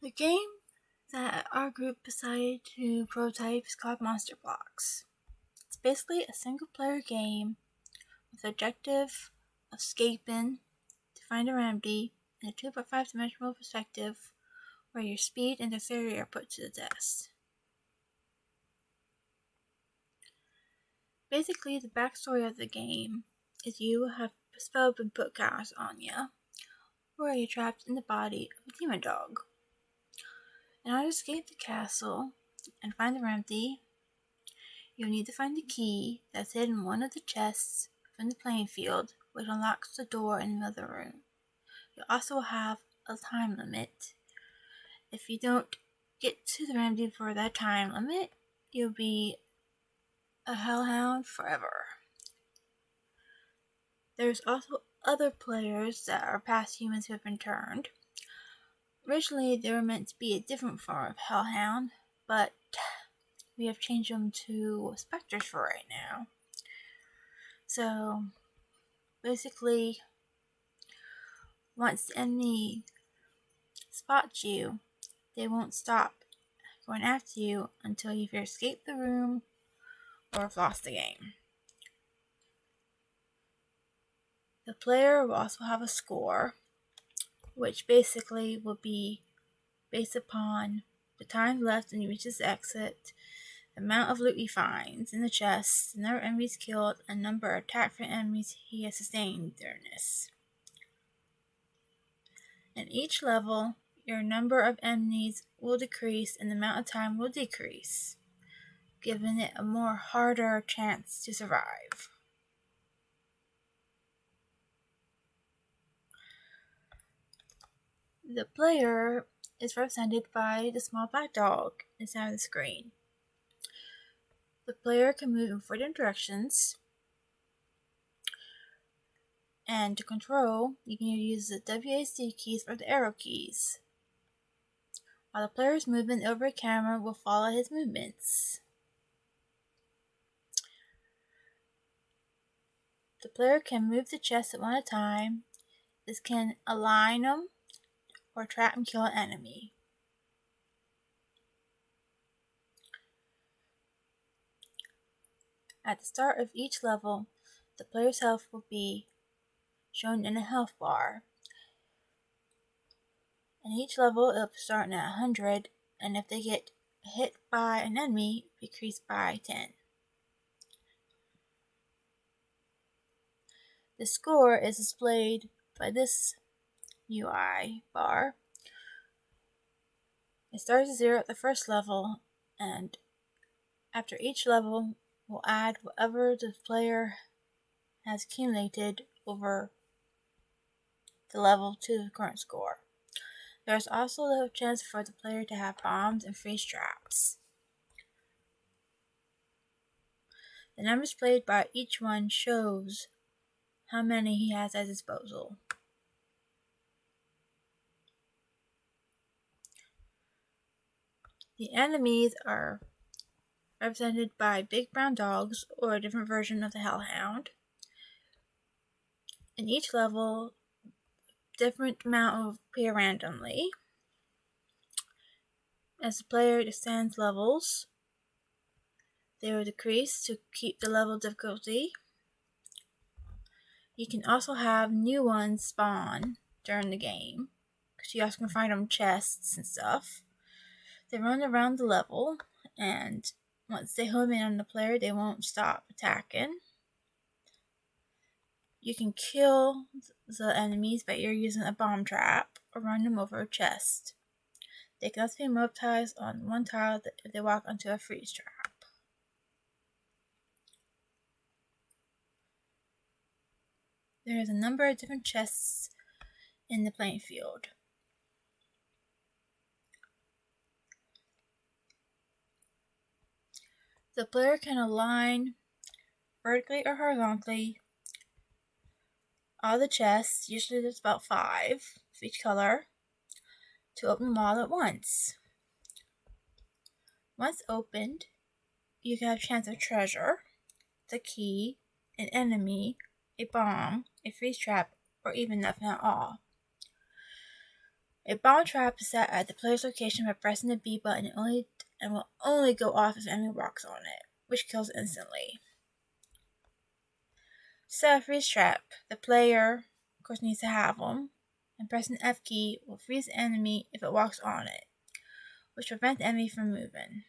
The game that our group decided to prototype is called Monster Blocks. It's basically a single-player game with the objective of escaping to find a remedy in a 2.5 dimensional perspective where your speed and dexterity are put to the test. Basically, the backstory of the game is you have a spell been put cast on you, where you're trapped in the body of a demon dog. In order to escape the castle and find the remedy, you'll need to find the key that's hidden in one of the chests from the playing field, which unlocks the door in the middle of the room. You'll also have a time limit. If you don't get to the remedy for that time limit, you'll be a hellhound forever. There's also other players that are past humans who have been turned. Originally, they were meant to be a different form of hellhound, but we have changed them to specters for right now. So, basically, once the enemy spots you, they won't stop going after you until you've either escaped the room or have lost the game. The player will also have a score, which basically will be based upon the time left when he reaches the exit, the amount of loot he finds in the chest, the number of enemies killed, and number of attack from enemies he has sustained during this. In each level, your number of enemies will decrease and the amount of time will decrease, giving it a more harder chance to survive. The player is represented by the small black dog inside of the screen. The player can move in 4 different directions, and to control, you can use the WASD keys or the arrow keys. While the player's movement over a camera will follow his movements. The player can move the chest at one at a time. This can align them or trap and kill an enemy. At the start of each level, the player's health will be shown in a health bar. In each level, it'll be starting at 100, and if they get hit by an enemy, decrease by 10. The score is displayed by this UI bar. It starts at 0 at the first level, and after each level, we'll add whatever the player has accumulated over the level to the current score. There's also the chance for the player to have bombs and freeze traps. The numbers played by each one shows how many he has at his disposal. The enemies are represented by big brown dogs or a different version of the hellhound. In each level, different amount will appear randomly. As the player descends levels, they will decrease to keep the level difficulty. You can also have new ones spawn during the game, because you also can find them chests and stuff. They run around the level, and once they home in on the player, they won't stop attacking. You can kill the enemies by either using a bomb trap or run them over a chest. They can also be immobilized on one tile if they walk onto a freeze trap. There is a number of different chests in the playing field. The player can align vertically or horizontally all the chests, usually there's about 5 of each color, to open them all at once. Once opened, you can have a chance of treasure, the key, an enemy, a bomb, a freeze trap, or even nothing at all. A bomb trap is set at the player's location by pressing the B button and will only go off if enemy walks on it, which kills instantly. Set a freeze trap. The player, of course, needs to have them, and pressing the F key will freeze the enemy if it walks on it, which prevents the enemy from moving.